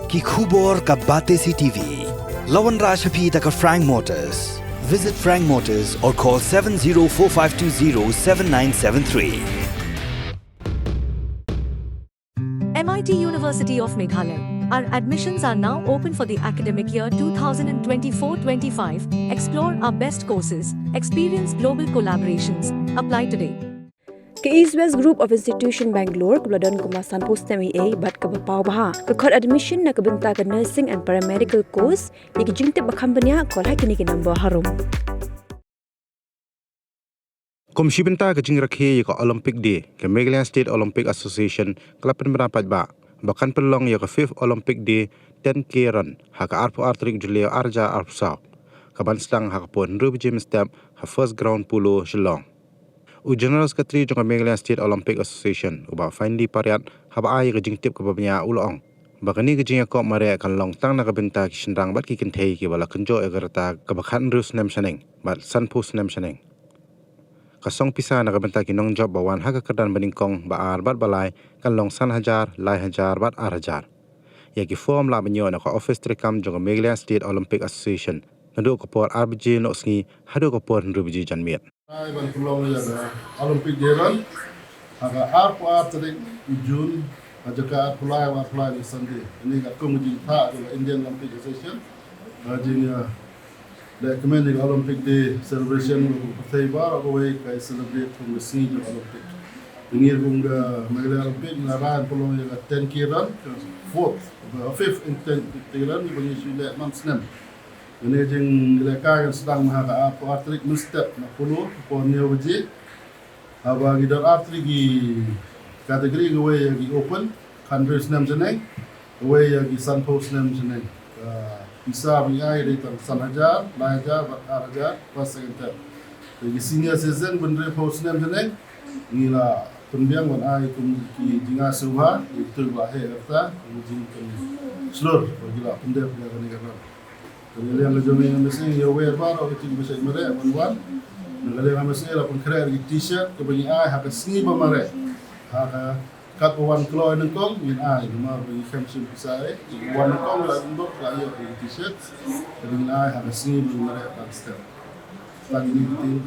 ki khubor ka bate CTV. Lawan Rajhapi taka Frank Motors. Visit Frank Motors or call 7045207973. MIT University of Meghalaya. Our admissions are now open for the academic year 2024-25. Explore our best courses, experience global collaborations. Apply today. Ke East West Group of Institution Bangalore kebeladon kemasan postem EA bat ke bapau baha ke kod admission na kebenta ke nursing and paramedical course yang jingte bakambanya kol hakini ke number harum. Komisi benta ke jing rakhe ke Olympic Day ke Meghalaya State Olympic Association kelapan mendapat ba bahkan pelong ya ke 5th Olympic Day 10K run hak arpu artrik Julia Arja Arpsau kaban sedang hak pun Ruby James Step ha first ground pulo Shillong. General Secretary jong Meghalaya State Olympic Association uba Findi Pariat haba ai ke jing tip ke babnya ulong bakani ke jing ko mare kan long tang na ke benta ki sindang bat ki kentei ki bala kenjo egerta ke bakhan rus nem shaneng bat san post nem shaneng kasong pisa na kabenta kinong job bawan haka kedan beningkong ba bat balai kan long san hajar lai hajar bat hajar ya ki form la benyo na ka office trekam jong Meghalaya State Olympic Association nado ko por RBG no sngi hado ko por RBG janmiat ai ban kulong ya Olympic Day haka arpa trik Jun ajaka apply di Sunday ini ka komiti tha Indian Olympic Association rajin the commending Olympic Day celebration of Thaiba away kai celebrate from the siege of Olympic. Ingir kung Meghalaya Olympic na ran pulong yung 10K run, 5th in 10K run, ibang issue le months nem. Ini jeng ilakayan sedang mahaka apo atrik mistep na pulo po niya waji. Aba gidar atrik gi kategori away gi open, 100 nem jeneng, away gi sun post nem jeneng. Bisa mengai dari San Hajar, Lai Hajar, Bakar Hajar, pas second. Jadi senior season benda post name jeneng, inilah pendiang wan ai kum ki jinga suha itu bahaya kata, jing kum seluruh bagaimana pendiang pendiang negara. Jadi yang lejome yang mesti ya wear bar atau itu bisa mere wan, negara yang mesti lah pun kira di t-shirt kebanyakan ai hak seni bamare, hak kat wan kilo nengkong min ai cuma bagi kamsun pisai wan nengkong la ndok la yo di t-shirt min ai ha sini belum mereka step lagi ni penting